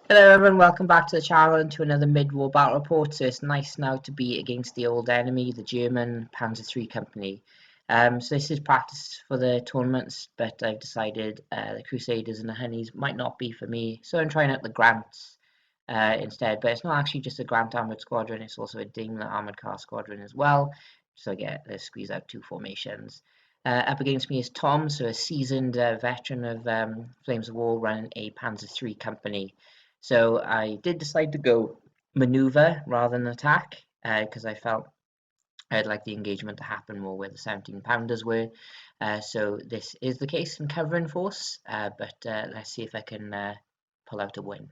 Hello everyone, welcome back to the channel and to another mid-war battle report. So it's nice now to be against the old enemy, the German Panzer III Company. So this is practice for the tournaments, but I've decided the Crusaders and the Honeys might not be for me. So I'm trying out the Grants instead, but it's not actually just a Grant Armoured Squadron, it's also a Daimler Armoured Car Squadron as well. So yeah, let's squeeze out two formations. Up against me is Tom, so a seasoned veteran of Flames of War running a Panzer III Company. So I did decide to go maneuver rather than attack because I felt I'd like the engagement to happen more where the 17 pounders were. So this is the case in covering force, but let's see if I can pull out a win.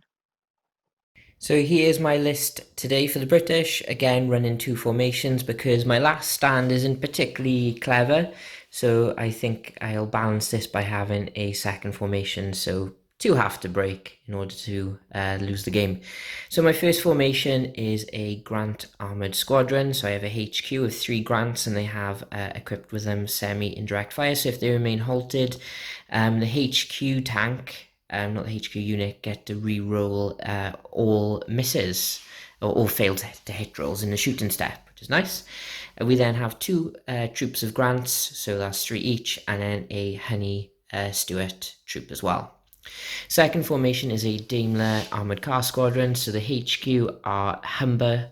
So here's my list today for the British, again running two formations because my last stand isn't particularly clever, so I think I'll balance this by having a second formation, so two have to break in order to lose the game. So my first formation is a Grant Armoured Squadron, so I have a HQ of 3 Grants and they have equipped with them semi-indirect fire, so if they remain halted, the HQ tank not the HQ unit, get to re-roll all misses or all failed to hit rolls in the shooting step, which is nice. We then have 2 troops of Grants, so that's 3 each, and then a Honey Stuart troop as well. Second formation is a Daimler Armoured Car Squadron, so the HQ are Humber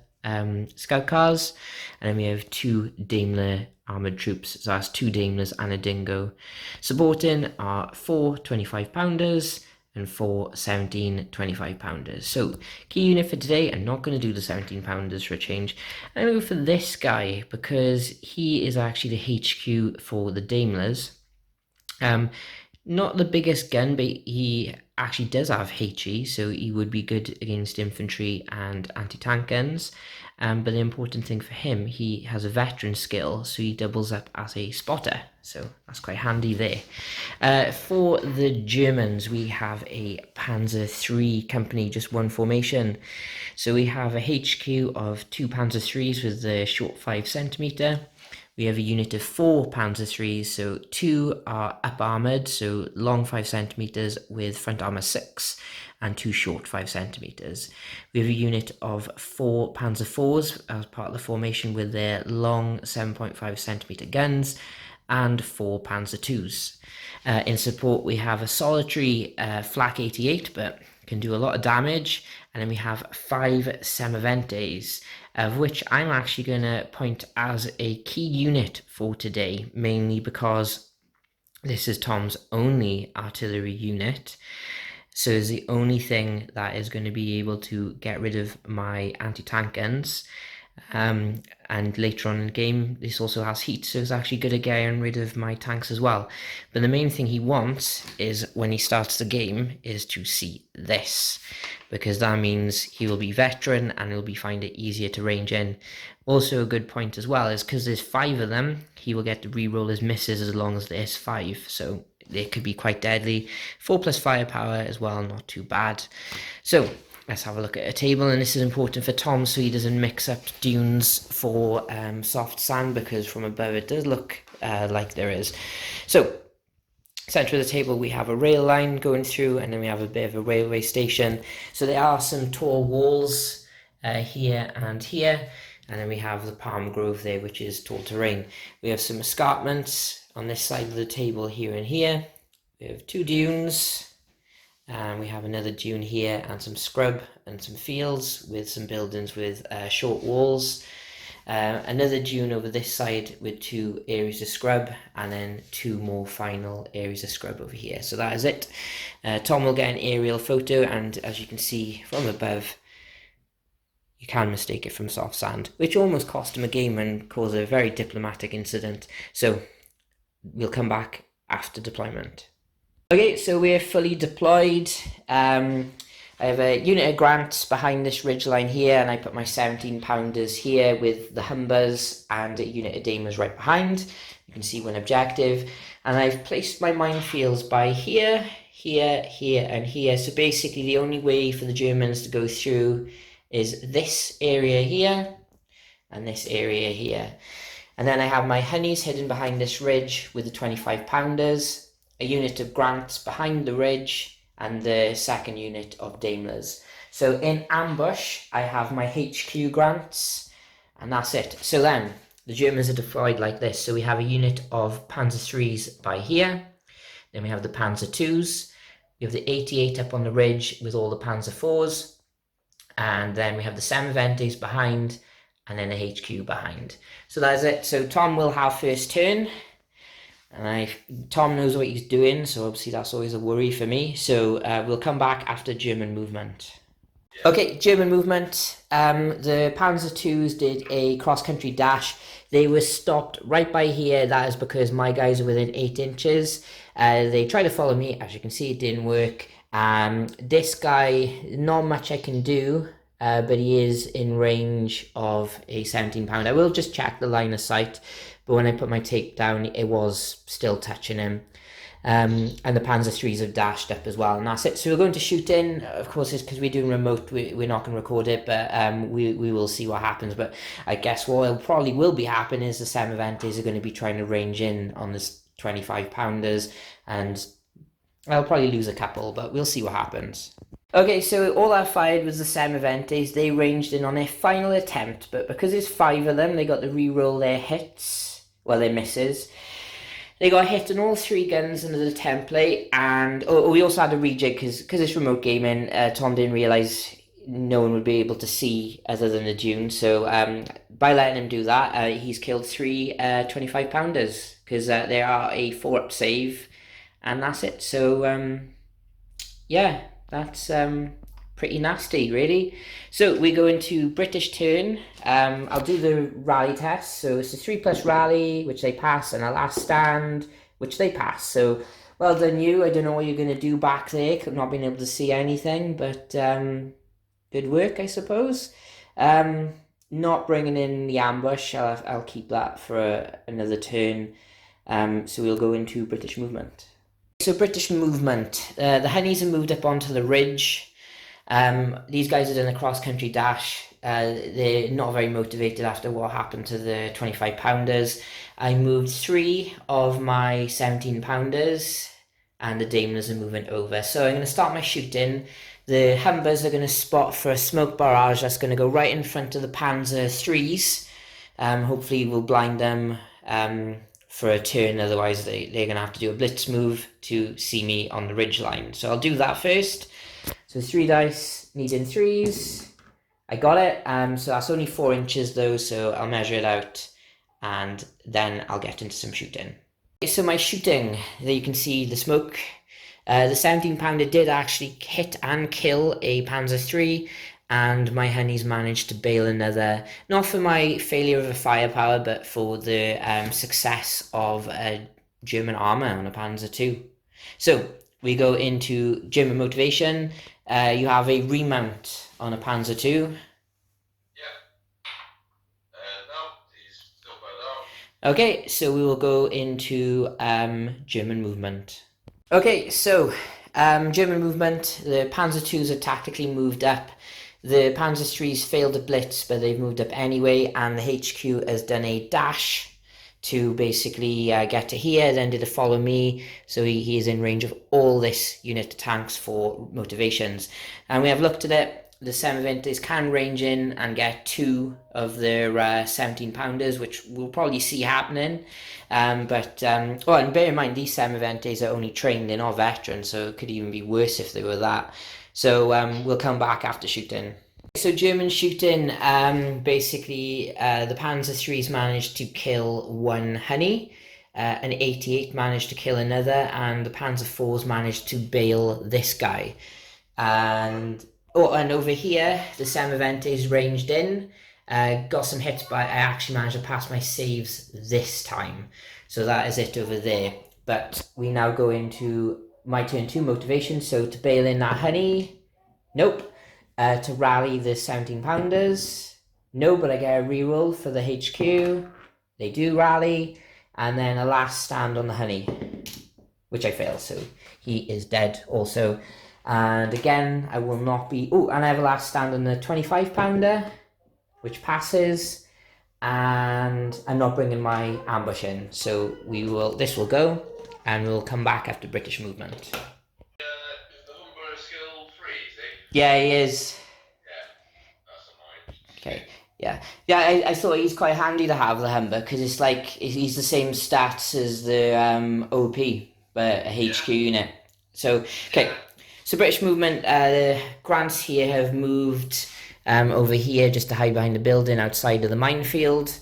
scout cars, and then we have 2 Daimler armoured troops, so that's 2 Daimlers and a Dingo. Supporting are 4 25-pounders and 4 17 25-pounders. So key unit for today, I'm not going to do the 17-pounders for a change. I'm going to go for this guy because he is actually the HQ for the Daimlers. Not the biggest gun, but he actually does have HE, so he would be good against infantry and anti-tank guns. But the important thing for him, he has a veteran skill, so he doubles up as a spotter. So that's quite handy there. For the Germans, we have a Panzer III company, just one formation. So we have a HQ of 2 Panzer IIIs with the short 5 centimeter. We have a unit of 4 Panzer IIIs, so 2 are up armoured, so long 5 centimeters with front armour 6, and 2 short 5 centimeters. We have a unit of 4 Panzer IVs as part of the formation with their long 7.5 centimeter guns, and 4 Panzer IIs. In support, we have a solitary Flak 88, but can do a lot of damage, and then we have 5 Semoventes, of which I'm actually going to point as a key unit for today, mainly because this is Tom's only artillery unit. So it's the only thing that is going to be able to get rid of my anti-tank guns. And later on in the game, this also has heat, so it's actually good at getting rid of my tanks as well. But the main thing he wants is, when he starts the game, is to see this, because that means he will be veteran and he'll find it easier to range in. Also a good point as well is because there's 5 of them, he will get to re-roll his misses as long as there's 5, so they could be quite deadly. 4 plus firepower as well, not too bad. So let's have a look at a table, and this is important for Tom so he doesn't mix up dunes for soft sand, because from above it does look like there is. So center of the table we have a rail line going through, and then we have a bit of a railway station. So there are some tall walls here and here, and then we have the palm grove there, which is tall terrain. We have some escarpments on this side of the table here and here. We have 2 dunes, and we have another dune here, and some scrub and some fields with some buildings with short walls. Another dune over this side with 2 areas of scrub, and then 2 more final areas of scrub over here. So that is it. Tom will get an aerial photo, and as you can see from above, you can mistake it from soft sand, which almost cost him a game and caused a very diplomatic incident. So we'll come back after deployment. Okay, so we're fully deployed. I have a unit of Grants behind this ridgeline here, and I put my 17-pounders here with the Humbers and a unit of Daimlers right behind. You can see one objective. And I've placed my minefields by here, here, here, and here. So basically the only way for the Germans to go through is this area here and this area here. And then I have my Honeys hidden behind this ridge with the 25-pounders, a unit of Grants behind the ridge, and the second unit of Daimlers. So in ambush, I have my HQ grants, and that's it. So then, the Germans are deployed like this. So we have a unit of Panzer 3s by here, then we have the Panzer 2s, we have the 88 up on the ridge with all the Panzer 4s, and then we have the Semoventes behind, and then the HQ behind. So that's it. So Tom will have first turn, and Tom knows what he's doing, so obviously that's always a worry for me. So we'll come back after German movement. Okay, German movement. The Panzer IIs did a cross-country dash. They were stopped right by here. That is because my guys are within 8 inches. They tried to follow me. As you can see, it didn't work. This guy, not much I can do, but he is in range of a 17-pound. I will just check the line of sight, but when I put my tape down, it was still touching him. And the Panzer 3s have dashed up as well, and that's it. So we're going to shoot in. Of course, it's because we're doing remote, we're not going to record it, but we will see what happens. But I guess what probably will be happening is the Semoventes are going to be trying to range in on this 25-pounders, and I'll probably lose a couple, but we'll see what happens. Okay, so all I fired was the Semoventes. They ranged in on their final attempt, but because there's 5 of them, they got to re-roll their hits, well, their misses. They got hit on all 3 guns under the template, and we also had a rejig because it's remote gaming. Tom didn't realise no one would be able to see other than the dune, so by letting him do that, he's killed 3 25-pounders because they are a 4-up save, and that's it. So yeah, that's pretty nasty, really. So we go into British turn. I'll do the rally test. So it's a 3+ rally, which they pass, and a last stand, which they pass. So well done you. I don't know what you're going to do back there, not being able to see anything, but good work, I suppose. Not bringing in the ambush. I'll keep that for another turn. So we'll go into British movement. So British movement. The Honeys have moved up onto the ridge. These guys are doing a cross-country dash. They're not very motivated after what happened to the 25-pounders. I moved 3 of my 17-pounders, and the Daimlers are moving over. So I'm going to start my shooting. The Humbers are going to spot for a smoke barrage that's going to go right in front of the Panzer 3s. Hopefully we'll blind them for a turn, otherwise they're going to have to do a blitz move to see me on the ridge line. So I'll do that first. So 3 dice, needing 3s. I got it. So that's only 4 inches though, so I'll measure it out and then I'll get into some shooting. So my shooting, there you can see the smoke. The 17-pounder did actually hit and kill a Panzer 3, and my Honeys managed to bail another, not for my failure of a firepower, but for the success of a German armour on a Panzer 2. So we go into German motivation. You have a remount on a Panzer 2. Yeah. No, he's still by now. Okay, so we will go into German movement. Okay, so German movement. The Panzer 2s are tactically moved up. The Panzer 3s failed to blitz, but they've moved up anyway, and the HQ has done a dash to basically get to here, then did a follow me, so he is in range of all this unit of tanks for motivations. And we have looked at it. The Semoventes can range in and get 2 of their 17-pounders, which we'll probably see happening. And bear in mind, these Semoventes are only trained, they're not veterans, so it could even be worse if they were that. So we'll come back after shooting. So German shooting, basically the Panzer 3s managed to kill 1 Honey, an 88 managed to kill another, and the Panzer 4s managed to bail this guy. And over here, the Semoventes ranged in, got some hits, but I actually managed to pass my saves this time. So that is it over there. But we now go into my turn 2 motivation. So to bail in that Honey, nope. To rally the 17-pounders, no, but I get a reroll for the HQ. They do rally, and then a last stand on the Honey, which I fail, so he is dead also. And again, I will not be... Oh, and I have a last stand on the 25-pounder, which passes, and I'm not bringing my ambush in, so this will go, and we'll come back after British movement. If the Yeah, he is. Yeah, that's annoying. Okay. Yeah. Yeah, I thought he's quite handy to have the Humber because it's like he's the same stats as the OP, but a HQ unit. So okay. Yeah. So British movement, the grants here have moved over here just to hide behind the building outside of the minefield.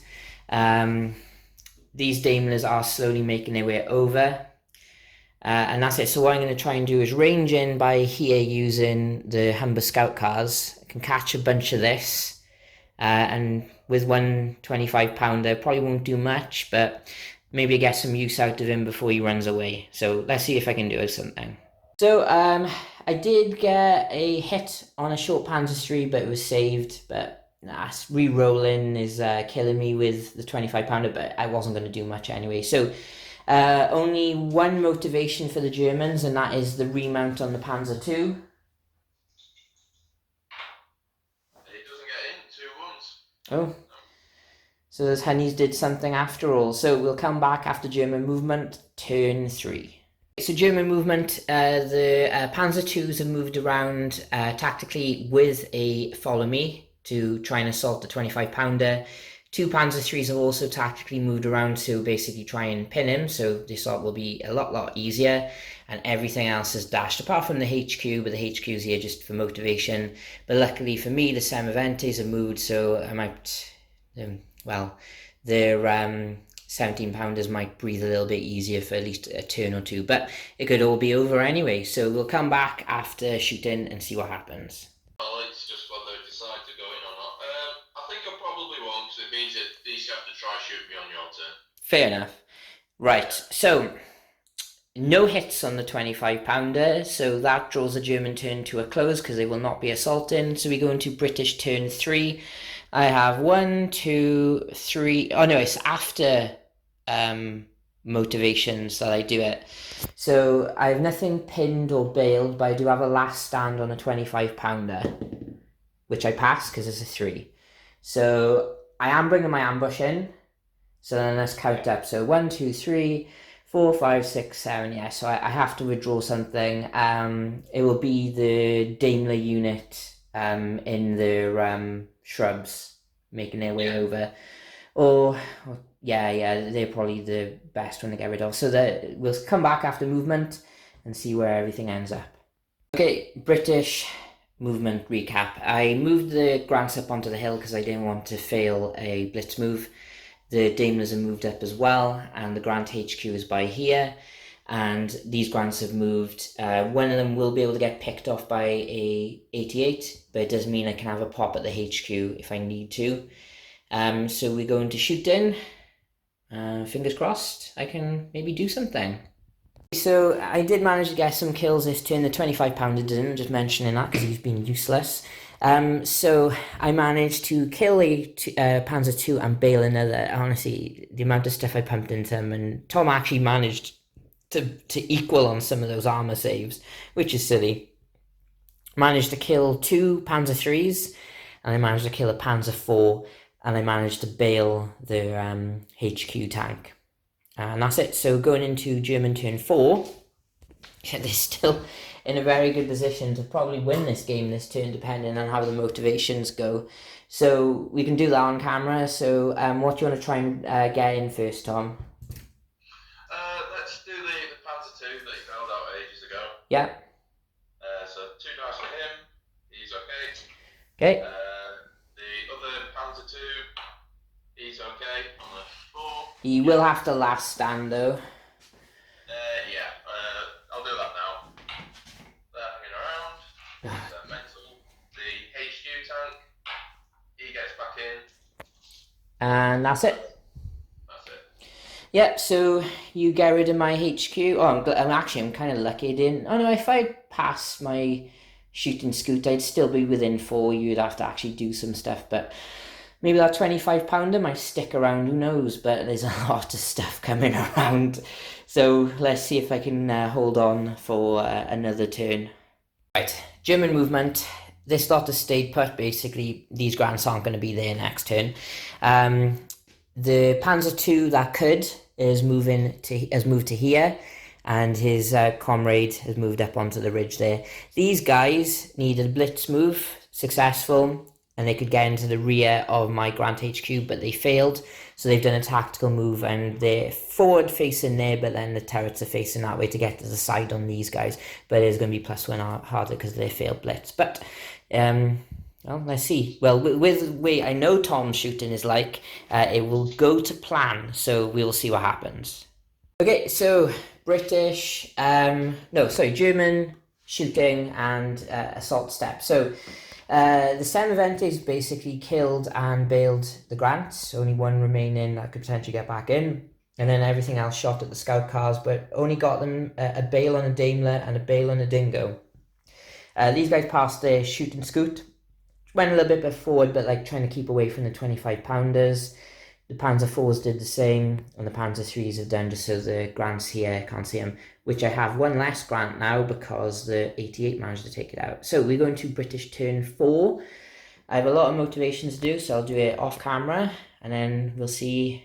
These Daimlers are slowly making their way over. And that's it. So what I'm going to try and do is range in by here using the Humber Scout cars. I can catch a bunch of this. And with one 25-pounder, probably won't do much, but maybe get some use out of him before he runs away. So let's see if I can do something. So I did get a hit on a short Panzer 3, but it was saved. But re-rolling is killing me with the 25-pounder, but I wasn't going to do much anyway. So only one motivation for the Germans, and that is the remount on the Panzer 2. It doesn't get in 2 ones. Oh. So those honeys did something after all. So we'll come back after German movement, turn 3. So German movement, the Panzer IIs have moved around tactically with a follow me to try and assault the 25-pounder. 2 Panzer IIIs have also tactically moved around to basically try and pin him, so the assault will be a lot easier, and everything else is dashed, apart from the HQ, but the HQ's here just for motivation. But luckily for me, the Semoventes have moved, so I might, their 17-pounders might breathe a little bit easier for at least a turn or two, but it could all be over anyway, so we'll come back after shooting and see what happens. Well, it's just whether they decide to go in or not. I think I probably won't, because it means that these have to try shoot me on your turn. Fair enough. Right, so no hits on the 25-pounder, so that draws the German turn to a close because they will not be assaulting. So we go into British turn 3. I have 1, 2, 3. Oh no, it's after motivations that I do it. So I have nothing pinned or bailed, but I do have a last stand on a 25-pounder, which I pass because it's a 3. So I am bringing my ambush in. So then let's count up. So 1, 2, 3, 4, 5, 6, 7. Yeah, so I have to withdraw something. It will be the Daimler unit in the shrubs making their way over. Or yeah, they're probably the best one to get rid of. So that we'll come back after movement and see where everything ends up. Okay, British movement recap. I moved the grants up onto the hill because I didn't want to fail a blitz move. The Daimlers have moved up as well, and the Grant HQ is by here. And these grants have moved. One of them will be able to get picked off by a 88, but it does mean I can have a pop at the HQ if I need to. So we go into shooting. Fingers crossed, I can maybe do something. So I did manage to get some kills this turn. The 25-pounder didn't, just mentioning that because he's been useless. So I managed to kill a Panzer II and bail another. Honestly, the amount of stuff I pumped into him, and Tom actually managed to equal on some of those armor saves, which is silly. Managed to kill 2 Panzer IIIs, and I managed to kill a Panzer IV, and I managed to bail the HQ tank. And that's it. So going into German turn 4, they're still in a very good position to probably win this game this turn, depending on how the motivations go. So we can do that on camera. So what do you want to try and get in first, Tom? Let's do the Panzer II that he found out ages ago. Yeah. So 2 dice for him. He's okay. Okay. The other Panzer II, he's okay on the 4. He will have to last stand though. I'll do that now. They're hanging around. He's mental. The HQ tank, he gets back in. And that's it. That's it. Yep, so you get rid of my HQ. Oh, I'm kind of lucky I didn't. Oh no, if I passed my shooting scoot, I'd still be within 4. You'd have to actually do some stuff, but maybe that 25-pounder might stick around, who knows, but there's a lot of stuff coming around. So let's see if I can hold on for another turn. Right, German movement. This lot has stayed put, basically. These grants aren't going to be there next turn. The Panzer II that could has moved to here, and his comrade has moved up onto the ridge there. These guys needed a blitz move, successful, and they could get into the rear of my Grant HQ, but they failed. So they've done a tactical move, and they're forward facing there, but then the turrets are facing that way to get to the side on these guys. But it's going to be +1 harder because they failed blitz. But well, let's see. Well, with the way I know Tom's shooting is like, it will go to plan. So we'll see what happens. Okay, so British, German shooting and assault step. So the Semoventes basically killed and bailed the Grants. Only one remaining that could potentially get back in. And then everything else shot at the scout cars, but only got them a bail on a Daimler and a bail on a Dingo. These guys passed their shoot and scoot. Went a little bit forward, but like trying to keep away from the 25-pounders. The Panzer 4s did the same, and the Panzer 3s have done just so the Grants here can't see them, which I have one less Grant now because the 88 managed to take it out. So we're going to British turn 4. I have a lot of motivation to do, so I'll do it off camera, and then we'll see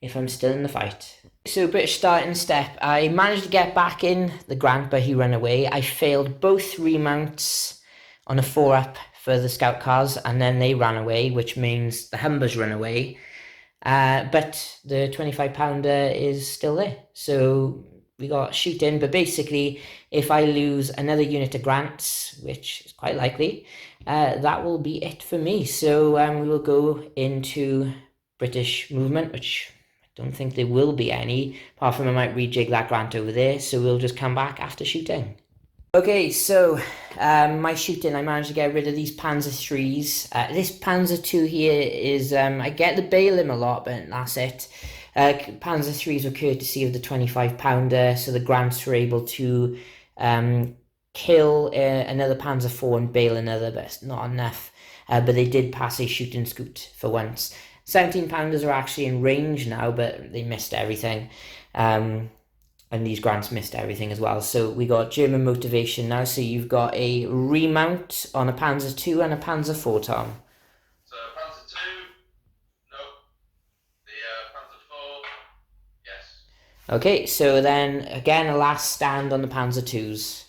if I'm still in the fight. So British starting step. I managed to get back in the Grant, but he ran away. I failed both remounts on a 4-up for the scout cars, and then they ran away, which means the Humbers run away. But the 25-pounder is still there. So we got shooting, but basically if I lose another unit of Grants, which is quite likely, that will be it for me. So we will go into British movement, which I don't think there will be any, apart from I might rejig that Grant over there. So we'll just come back after shooting. Okay, so my shooting, I managed to get rid of these Panzer 3s. This Panzer 2 here is, I get the bail him a lot, but that's it. Panzer 3s were courtesy of the 25-pounder, so the Grants were able to kill another Panzer 4 and bail another, but it's not enough. But they did pass a shoot and scoot for once. 17-pounders are actually in range now, but they missed everything. And these Grants missed everything as well. So we got German motivation now. So you've got a remount on a Panzer 2 and a Panzer 4, Tom. So Panzer 2, no. The Panzer 4, yes. Okay, so then again a last stand on the Panzer 2s.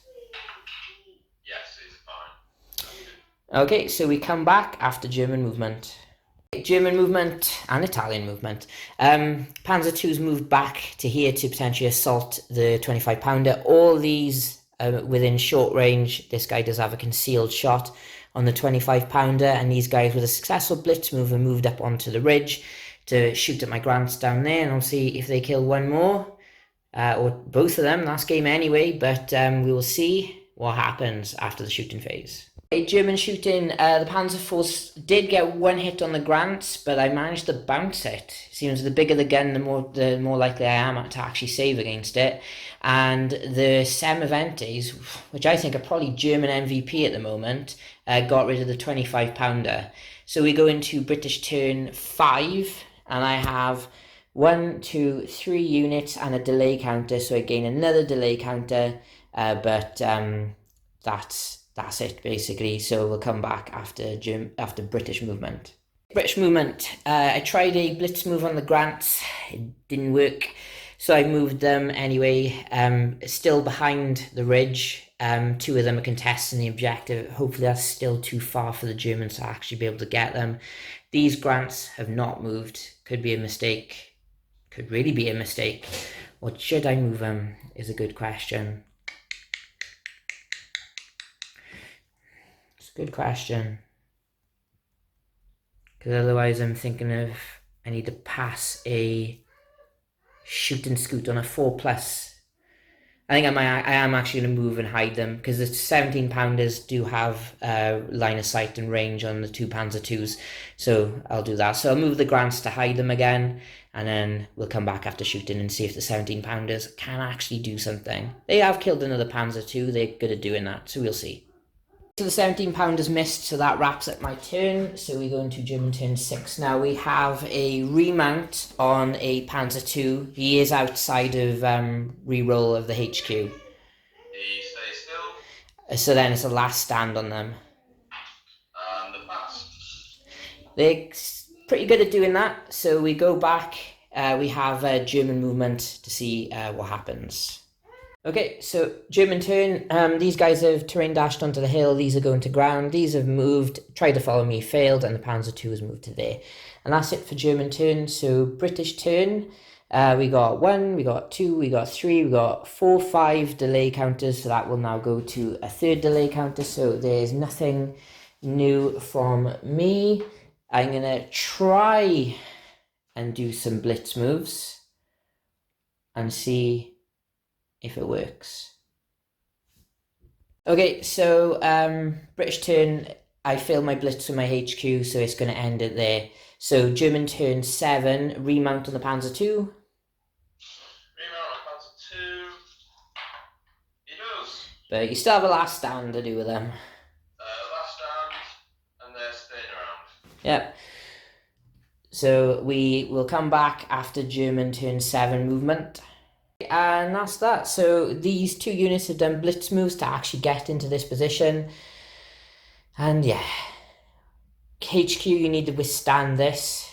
Yes, it's fine. Okay, so we come back after German movement. German movement and Italian movement. Panzer 2's moved back to here to potentially assault the 25-pounder. All these within short range. This guy does have a concealed shot on the 25-pounder, and these guys with a successful blitz move have moved up onto the ridge to shoot at my Grants down there, and I'll see if they kill one more or both of them. That's game anyway, but we will see what happens after the shooting phase. German shooting, the Panzer Force did get one hit on the Grants, but I managed to bounce it. Seems the bigger the gun, the more likely I am to actually save against it. And the Semoventes, which I think are probably German MVP at the moment, got rid of the 25-pounder. So we go into British turn 5, and I have 1, 2, 3 units and a delay counter, so I gain another delay counter, but that's it basically. So we'll come back after British movement. British movement, I tried a blitz move on the Grants, it didn't work, so I moved them anyway, still behind the ridge. 2 of them are contesting the objective. Hopefully that's still too far for the Germans to actually be able to get them. These Grants have not moved, could be a mistake, could really be a mistake. Or should I move them is a good question. Good question, because otherwise I'm thinking of I need to pass a shoot and scoot on a 4+. I think I am actually going to move and hide them, because the 17-pounders do have line of sight and range on the 2 Panzer 2s, so I'll do that. So I'll move the Grants to hide them again, and then we'll come back after shooting and see if the 17-pounders can actually do something. They have killed another Panzer 2, they're good at doing that, so we'll see. So the 17-pounders missed, so that wraps up my turn. So we go into German turn 6. Now we have a remount on a Panzer 2. He is outside of reroll of the HQ. He stays still. So then it's a last stand on them. And the pass. They're pretty good at doing that. So we go back we have German movement to see what happens. Okay, so German turn. These guys have terrain dashed onto the hill. These are going to ground. These have moved, tried to follow me, failed, and the Panzer II has moved to there. And that's it for German turn. So British turn. We got 1, we got 2, we got 3, we got 4, 5 delay counters. So that will now go to a 3rd delay counter. So there's nothing new from me. I'm going to try and do some blitz moves and see if it works. Okay, so British turn, I failed my blitz with my HQ, so it's going to end it there. So German turn 7, remount on the Panzer II. Remount on Panzer II. He does. But you still have a last stand to do with them. Last stand, and they're staying around. Yep. So we will come back after German turn 7 movement. And that's that. So these 2 units have done blitz moves to actually get into this position. And yeah, HQ, you need to withstand this.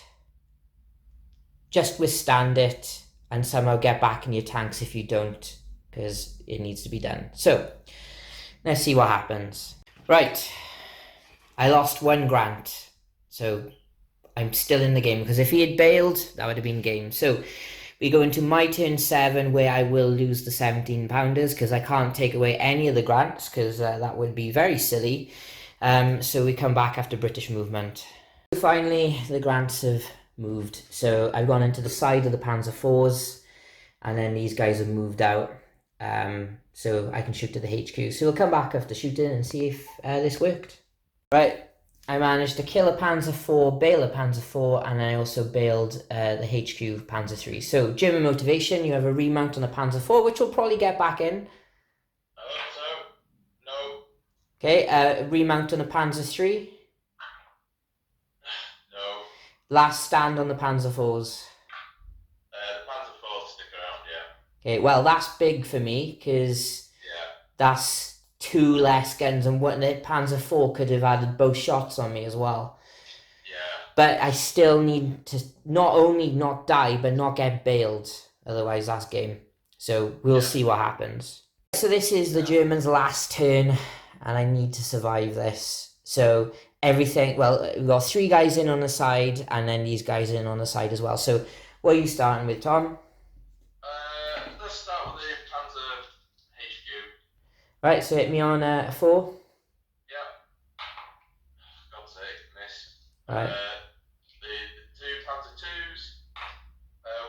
Just withstand it and somehow get back in your tanks if you don't, because it needs to be done. So let's see what happens. Right, I lost 1 Grant, so I'm still in the game, because if he had bailed, that would have been game. So we go into my turn 7, where I will lose the 17 pounders, because I can't take away any of the grants, because that would be very silly. So we come back after British movement. Finally, the grants have moved. So I've gone into the side of the Panzer IVs, and then these guys have moved out. So I can shoot to the HQ. So we'll come back after shooting and see if this worked. Right. I managed to kill a Panzer IV, bail a Panzer IV, and I also bailed the HQ Panzer III. So, German motivation, you have a remount on the Panzer IV, which will probably get back in. I hope so. No. Okay, remount on the Panzer III. No. Last stand on the Panzer IVs. The Panzer IV stick around, yeah. Okay, well, that's big for me, because that's 2 less guns, and what the Panzer IV could have added both shots on me as well. Yeah. But I still need to not only not die, but not get bailed. Otherwise, that's game. So we'll see what happens. So this is the Germans' last turn, and I need to survive this. So everything, well, we've got 3 guys in on the side, and then these guys in on the side as well. So what are you starting with, Tom? Let's start with the Panzer HQ. Right, so hit me on 4. Yeah. God's sake, miss. Right. The 2 Panzer IIs,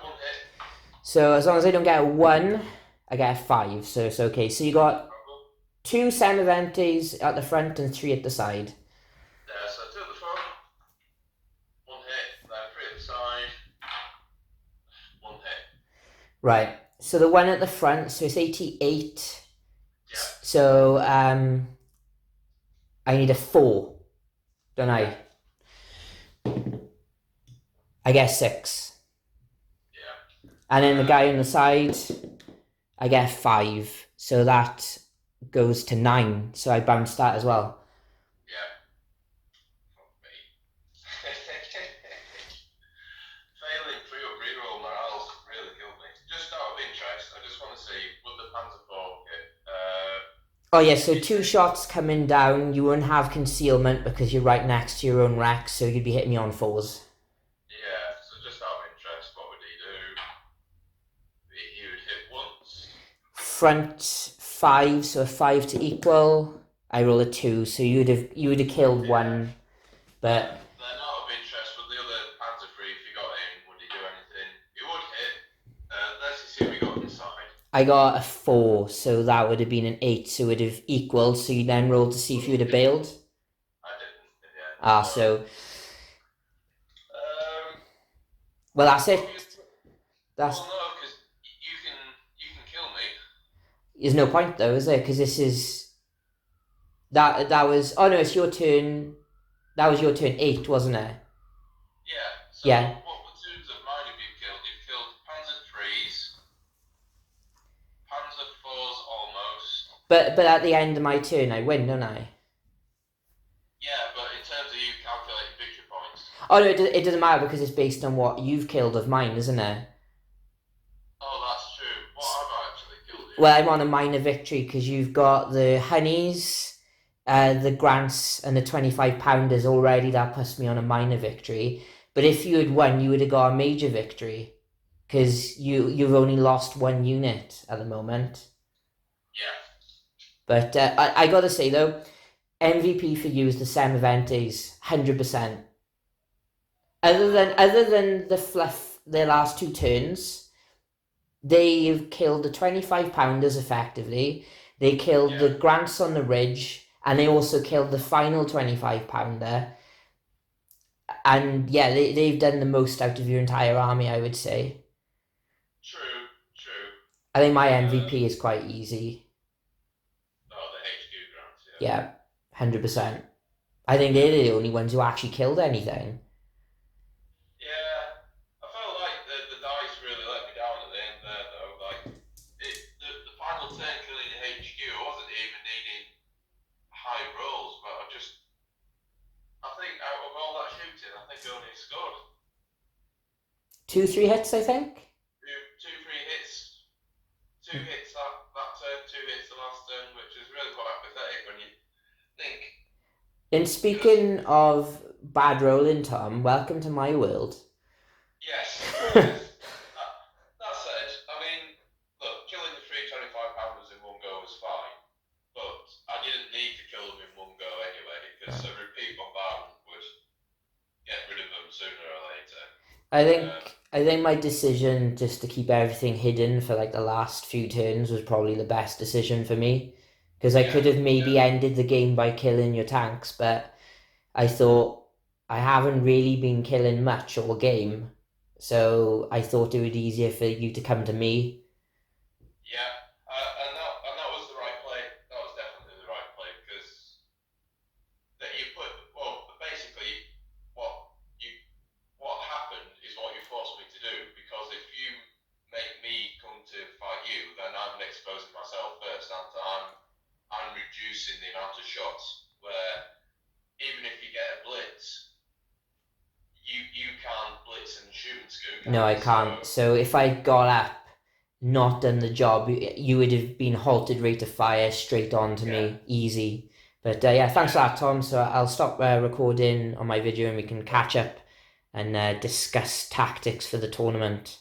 1 hit. So as long as I don't get a 1, I get a 5, so it's okay. So you got 2 Semoventes at the front and 3 at the side. So 2 at the front, 1 hit, then 3 at the side, 1 hit. Right, so the 1 at the front, so it's 88. Yeah. So I need a 4, don't I? I get 6. Yeah. And then the guy on the side, I get 5. So that goes to 9. So I bounce that as well. Yeah. Fuck me. Failing 3 up reroll morales really killed me. Just out of interest, I just want to see, would the Panzer IV hit? Oh yeah, so 2 shots coming down, you won't have concealment because you're right next to your own rack, so you'd be hitting me on 4s. Yeah, so just out of interest, what would he do? He would hit once. Front 5, so a 5 to equal. I roll a 2, so you would have killed 1, but Then out of interest, with the other Panzer III, if he got in, would he do anything? He would hit. Let's see what we got inside. I got a 4, so that would have been an 8, so it would have equaled. So you then rolled to see if you would have bailed. I didn't. Yeah. Ah, so well, that's it. That's Well, no, because you can kill me. there's no point though, is there? Because this is that was oh no, it's your turn. That was your turn 8, wasn't it? Yeah. So Yeah. What platoons of mine have you killed? You've killed Panzer IIIs, Panzer IVs almost. But at the end of my turn, I win, don't I? Yeah, but in terms of you calculating victory points. Oh no, it doesn't matter because it's based on what you've killed of mine, isn't it? Oh, that's true. What have I actually killed you? Well, I'm on a minor victory because you've got the honeys, the grants, and the 25 pounders already. That puts me on a minor victory. But if you had won, you would have got a major victory because you've only lost 1 unit at the moment. Yeah. But I gotta say though, MVP for you is the Semoventes, 100%. Other than the fluff, their last 2 turns, they've killed the 25 pounders effectively. They killed the grants on the ridge, and they also killed the final 25 pounder. And yeah, they've done the most out of your entire army, I would say. True. I think my MVP is quite easy. Oh, the HQ grants, Yeah, 100%. I think they're the only ones who actually killed anything. Yeah, I felt like the dice really let me down at the end there, though. Like, the final turn killing the HQ, I wasn't even needing high rolls, but I think out of all that shooting, I think I only scored 2-3 hits, I think. Two, 3 hits. 2 hits that turn, 2 hits the last turn, which is really quite pathetic when you think. And speaking of bad rolling, Tom, welcome to my world. Yes. That said, I mean, look, killing the 3 25 pounders in one go was fine, but I didn't need to kill them in one go anyway, because a repeat bombardment would get rid of them sooner or later. I think my decision just to keep everything hidden for like the last few turns was probably the best decision for me. Because I could have maybe ended the game by killing your tanks, but I thought I haven't really been killing much all game. So I thought it would be easier for you to come to me. Yeah, and that was the right play. That was definitely the right play, because basically what happened is what you forced me to do, because if you make me come to fight you, then I'm exposing myself first, and I'm reducing the amount of shots, where even if you get a blitz, you can't blitz and shoot and scoot. No, I can't. So if I got up, not done the job, you would have been halted rate of fire straight on to me, easy. But thanks for that, Tom. So I'll stop recording on my video and we can catch up and discuss tactics for the tournament.